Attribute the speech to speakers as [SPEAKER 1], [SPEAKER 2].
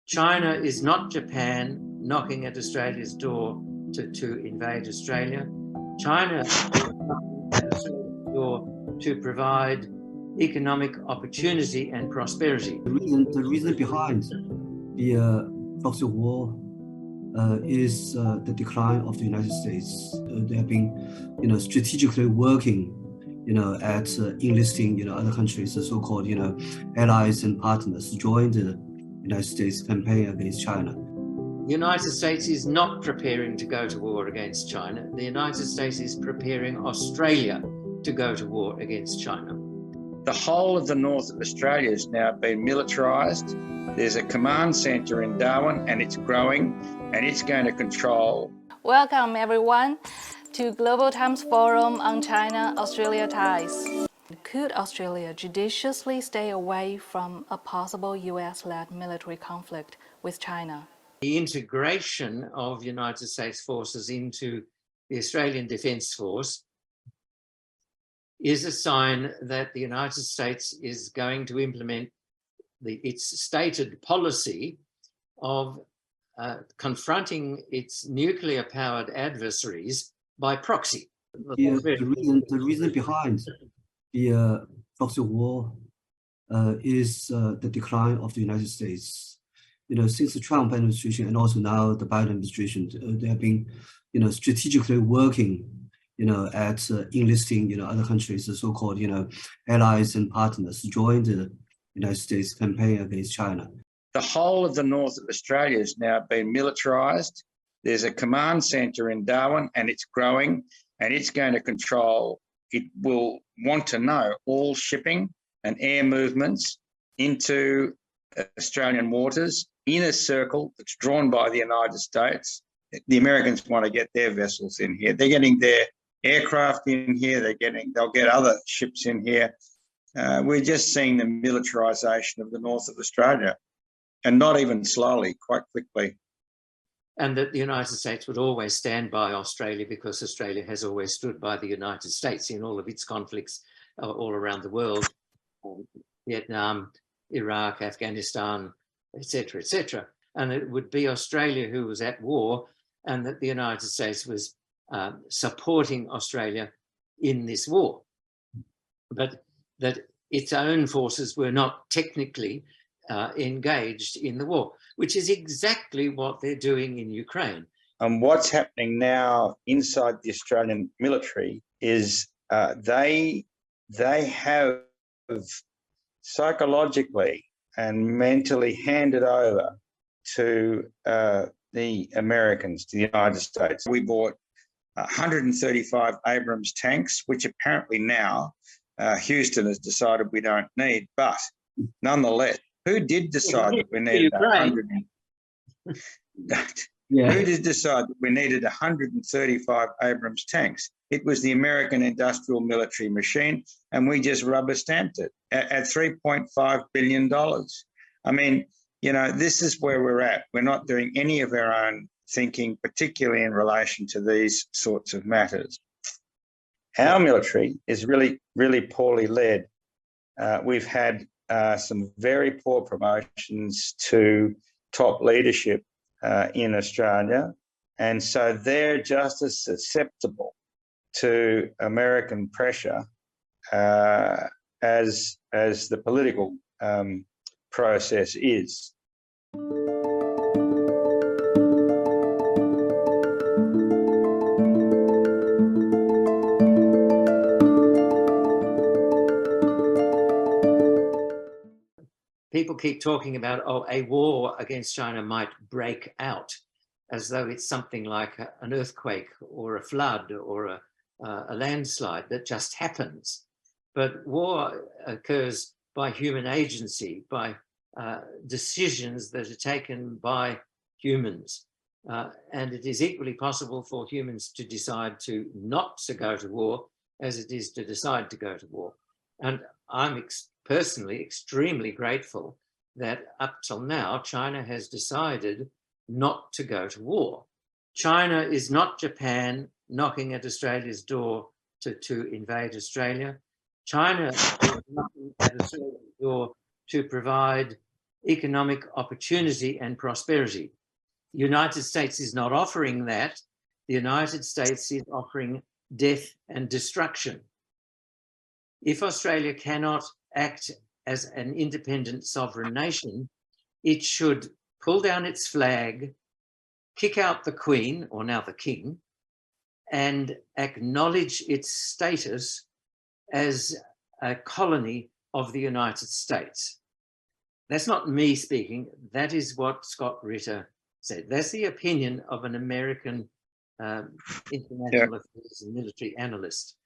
[SPEAKER 1] China is not Japan knocking at Australia's door to invade Australia. China is knocking at Australia's door to provide economic opportunity and prosperity.
[SPEAKER 2] The reason behind the proxy war is the decline of the United States. They have been, strategically working, at enlisting, other countries, the so-called, allies and partners, join the United States campaign against China.
[SPEAKER 1] The United States is not preparing to go to war against China. The United States is preparing Australia to go to war against China.
[SPEAKER 3] The whole of the north of Australia has now been militarised. There's a command centre in Darwin and it's growing and it's going to control.
[SPEAKER 4] Welcome everyone to Global Times Forum on China-Australia ties. Could Australia judiciously stay away from a possible US-led military conflict with China?
[SPEAKER 1] The integration of United States forces into the Australian Defence Force is a sign that the United States is going to implement its stated policy of confronting its nuclear-powered adversaries by proxy.
[SPEAKER 2] The reason behind the proxy war is the decline of the United States. Since the Trump administration and also now the Biden administration, they have been, strategically working, at enlisting, other countries, the so-called, allies and partners, join the United States campaign against China.
[SPEAKER 3] The whole of the north of Australia has now been militarised. There's a command centre in Darwin and it's growing and it's going to control. It will want to know all shipping and air movements into Australian waters in a circle that's drawn by the United States. The Americans want to get their vessels in here. They're getting their aircraft in here. They'll get other ships in here. We're just seeing the militarisation of the north of Australia, and not even slowly, quite quickly.
[SPEAKER 1] And that the United States would always stand by Australia because Australia has always stood by the United States in all of its conflicts all around the world, Vietnam, Iraq, Afghanistan, etc., etc. And it would be Australia who was at war, and that the United States was supporting Australia in this war. But that its own forces were not technically engaged in the war, which is exactly what they're doing in Ukraine.
[SPEAKER 3] And what's happening now inside the Australian military is they have psychologically and mentally handed over to the Americans, to the United States. We bought 135 Abrams tanks, which apparently now Houston has decided we don't need, but nonetheless, who did decide that we needed 100? Who did decide that we needed 135 Abrams tanks? It was the American industrial military machine, and we just rubber stamped it at $3.5 billion. I mean, this is where we're at. We're not doing any of our own thinking, particularly in relation to these sorts of matters. Our military is really, really poorly led. We've had some very poor promotions to top leadership in Australia, and so they're just as susceptible to American pressure as the political process is.
[SPEAKER 1] People keep talking about, a war against China might break out, as though it's something like an earthquake or a flood or a landslide that just happens. But war occurs by human agency, by decisions that are taken by humans. And it is equally possible for humans to decide to not to go to war as it is to decide to go to war. And I'm personally extremely grateful that up till now, China has decided not to go to war. China is not Japan knocking at Australia's door to invade Australia. China is knocking at Australia's door to provide economic opportunity and prosperity. The United States is not offering that. The United States is offering death and destruction. If Australia cannot act as an independent sovereign nation, it should pull down its flag, kick out the Queen, or now the King, and acknowledge its status as a colony of the United States. That's not me speaking. That is what Scott Ritter said. That's the opinion of an American international affairs and military analyst.